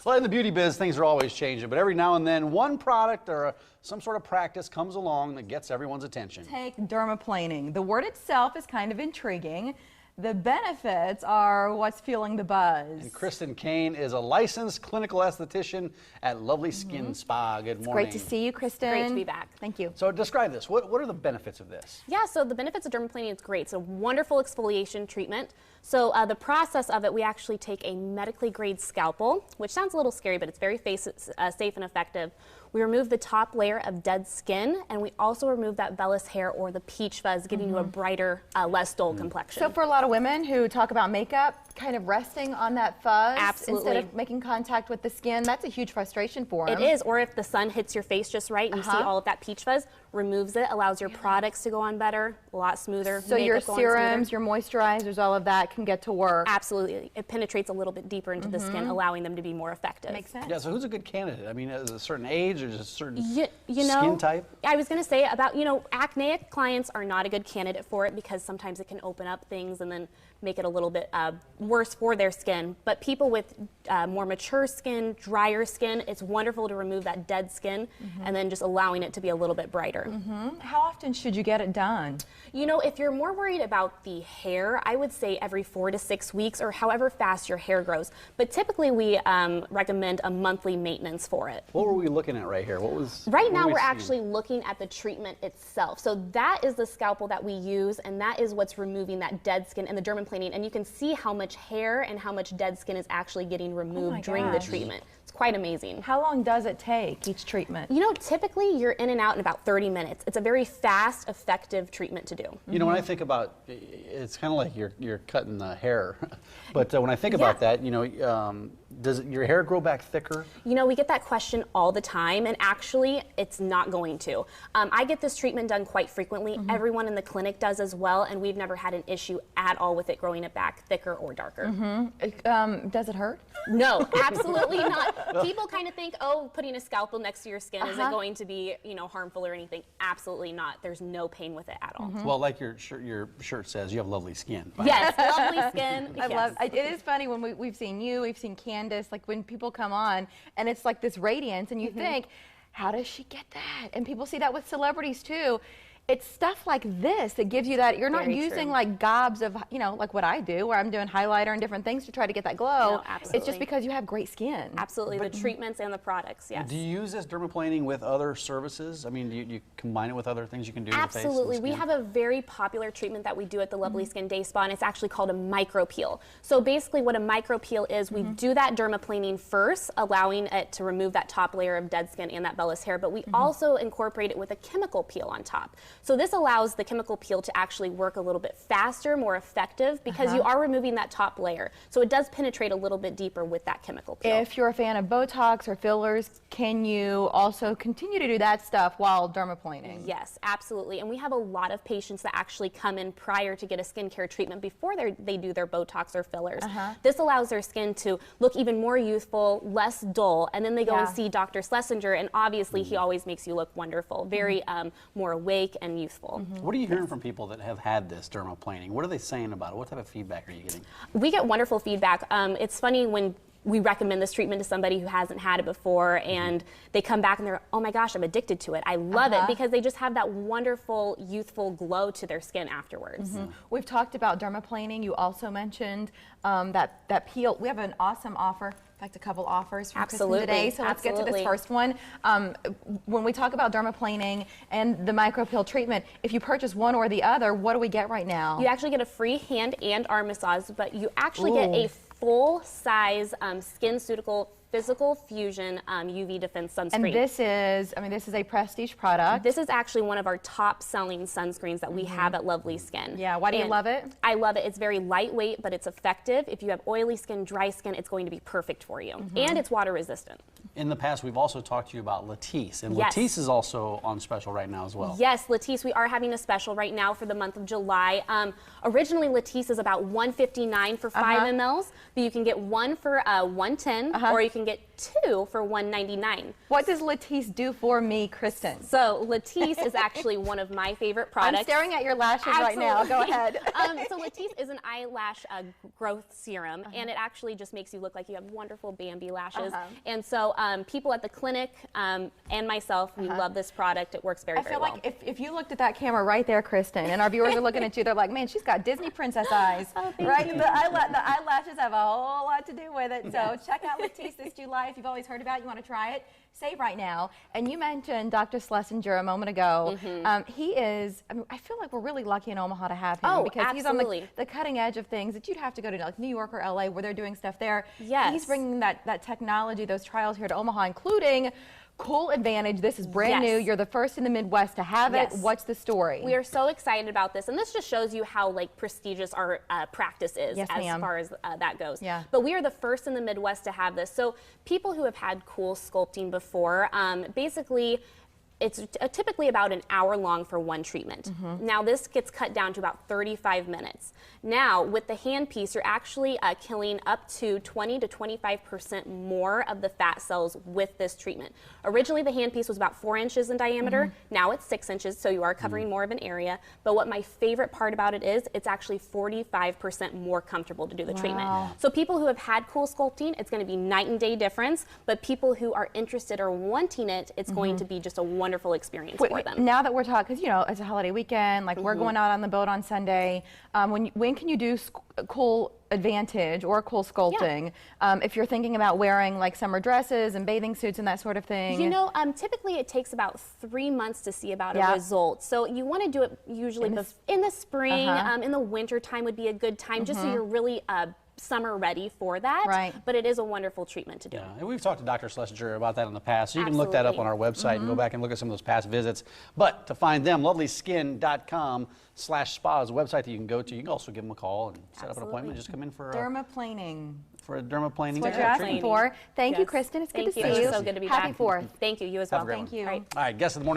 Well, in the beauty biz, things are always changing, but every now and then, one product or some sort of practice comes along that gets everyone's attention. Take dermaplaning. The word itself is kind of intriguing. The benefits are what's fueling the buzz. And Kristen Kane is a licensed clinical esthetician at LovelySkin Spa. Good morning. Great to see you, Kristen. Great to be back. Thank you. So describe this. What are the benefits of this? Yeah, so the benefits of dermaplaning, it's great. It's a wonderful exfoliation treatment. So the process of it, we actually take a medically grade scalpel, which sounds a little scary, but it's very safe and effective. We remove the top layer of dead skin, and we also remove that vellus hair or the peach fuzz, giving you a brighter, less dull complexion. So for a lot of women who talk about makeup, kind of resting on that fuzz instead of making contact with the skin, that's a huge frustration for them. It is, or if the sun hits your face just right and you see all of that peach fuzz, removes it, allows your products to go on better, a lot smoother. So your serums, your moisturizers, all of that can get to work. Absolutely. It penetrates a little bit deeper into the skin, allowing them to be more effective. Makes sense. Yeah, so who's a good candidate? I mean, is it a certain age or just a certain you know, skin type? I was going to say about, acneic clients are not a good candidate for it because sometimes it can open up things and then make it a little bit worse for their skin. But people with more mature skin, drier skin, it's wonderful to remove that dead skin and then just allowing it to be a little bit brighter. How often should you get it done? You know, if you're more worried about the hair, I would say every 4 to 6 weeks or however fast your hair grows. But typically we recommend a monthly maintenance for it. What were we looking at right here? Right now we're actually looking at the treatment itself. So that is the scalpel that we use, and that is what's removing that dead skin and the dermaplaning. And you can see how much hair and how much dead skin is actually getting removed during the treatment. It's quite amazing. How long does it take each treatment? You know, typically you're in and out in about 30 minutes. It's a very fast, effective treatment to do. You know, when I think about, it's kind of like you're cutting the hair. But when I think about that, does your hair grow back thicker? You know, we get that question all the time, and actually, it's not going to. I get this treatment done quite frequently. Everyone in the clinic does as well, and we've never had an issue at all with it growing it back thicker or darker. Does it hurt? No, absolutely not. People kind of think, oh, putting a scalpel next to your skin, is it going to be, harmful or anything? Absolutely not. There's no pain with it at all. Well, like your shirt says, you have lovely skin. Yes, lovely skin. I love it. It is funny when we've seen you, we've seen Candace, like when people come on and it's like this radiance and you think, how does she get that? And people see that with celebrities too. It's stuff like this that gives you that. You're not using like gobs of, like what I do, where I'm doing highlighter and different things to try to get that glow. No, absolutely. It's just because you have great skin. Absolutely, the treatments and the products, yes. Do you use this dermaplaning with other services? I mean, do you combine it with other things you can do to the face? Absolutely. We have a very popular treatment that we do at the LovelySkin Day Spa, and it's actually called a micro peel. So basically what a micro peel is, we do that dermaplaning first, allowing it to remove that top layer of dead skin and that vellus hair, but we also incorporate it with a chemical peel on top. So this allows the chemical peel to actually work a little bit faster, more effective, because you are removing that top layer. So it does penetrate a little bit deeper with that chemical peel. If you're a fan of Botox or fillers, can you also continue to do that stuff while dermaplaning? Yes, absolutely. And we have a lot of patients that actually come in prior to get a skincare treatment before they do their Botox or fillers. This allows their skin to look even more youthful, less dull, and then they go and see Dr. Schlesinger, and obviously he always makes you look wonderful, very more awake and youthful. What are you hearing from people that have had this dermaplaning? What are they saying about it? What type of feedback are you getting? We get wonderful feedback. It's funny when we recommend this treatment to somebody who hasn't had it before and they come back and they're, oh my gosh, I'm addicted to it. I love it, because they just have that wonderful, youthful glow to their skin afterwards. We've talked about dermaplaning. You also mentioned that peel. We have an awesome offer. In fact, a couple offers from Kristen today. So let's get to this first one. When we talk about dermaplaning and the micropeel treatment, if you purchase one or the other, what do we get right now? You actually get a free hand and arm massage, but you actually get a full-size SkinCeutical Physical Fusion UV Defense Sunscreen. And this is a prestige product. This is actually one of our top-selling sunscreens that we have at LovelySkin. Yeah, why do you love it? I love it. It's very lightweight, but it's effective. If you have oily skin, dry skin, it's going to be perfect for you. And it's water resistant. In the past, we've also talked to you about Latisse, and Latisse is also on special right now as well. Yes, Latisse, we are having a special right now for the month of July. Originally, Latisse is about $159 for 5 mLs, but you can get one for $110, or you can can get 2 for $199. What does Latisse do for me, Kristen? So Latisse is actually one of my favorite products. I'm staring at your lashes right now. Go ahead. So Latisse is an eyelash growth serum, and it actually just makes you look like you have wonderful Bambi lashes. And so people at the clinic and myself, we love this product. It works very, very well. I feel like if you looked at that camera right there, Kristen, and our viewers are looking at you, they're like, man, she's got Disney princess eyes. Right? The eyelashes have a whole lot to do with it. So check out Latisse this July. If you've always heard about it, you want to try it, save right now. And you mentioned Dr. Schlesinger a moment ago. He is, I mean, I feel like we're really lucky in Omaha to have him because he's on the cutting edge of things that you'd have to go to like New York or LA where they're doing stuff there. Yes. He's bringing that technology, those trials here to Omaha, including Cool Advantage. This is brand new. You're the first in the Midwest to have it. What's the story? We are so excited about this, and this just shows you how like prestigious our practice is as far as that goes. But we are the first in the Midwest to have this. So people who have had cool sculpting before, basically, it's typically about an hour long for one treatment. Now this gets cut down to about 35 minutes. Now with the handpiece, you're actually killing up to 20 to 25% more of the fat cells with this treatment. Originally the handpiece was about 4 inches in diameter. Now it's 6 inches, so you are covering more of an area. But what my favorite part about it is, it's actually 45% more comfortable to do the treatment. So people who have had cool sculpting, it's going to be night and day difference. But people who are interested or wanting it, it's going to be just a wonderful experience for them. Now that we're talking, because you know it's a holiday weekend, like we're going out on the boat on Sunday. When can you do Cool Advantage or Cool Sculpting if you're thinking about wearing like summer dresses and bathing suits and that sort of thing? You know, typically it takes about 3 months to see about a result. So you want to do it usually in the spring. In the winter time would be a good time, just so you're really summer ready for that. But it is a wonderful treatment to do. Yeah, and we've talked to Dr. Schlesinger about that in the past. So you can look that up on our website and go back and look at some of those past visits. But to find them, lovelyskin.com/spa is a website that you can go to. You can also give them a call and set up an appointment. Just come in for dermaplaning. For a dermaplaning. That's what you're asking for. Thank you, Kristen. It's good to see you. So good to be Happy back. 4th. Thank you. You as well. Thank you. All right, guest of the morning.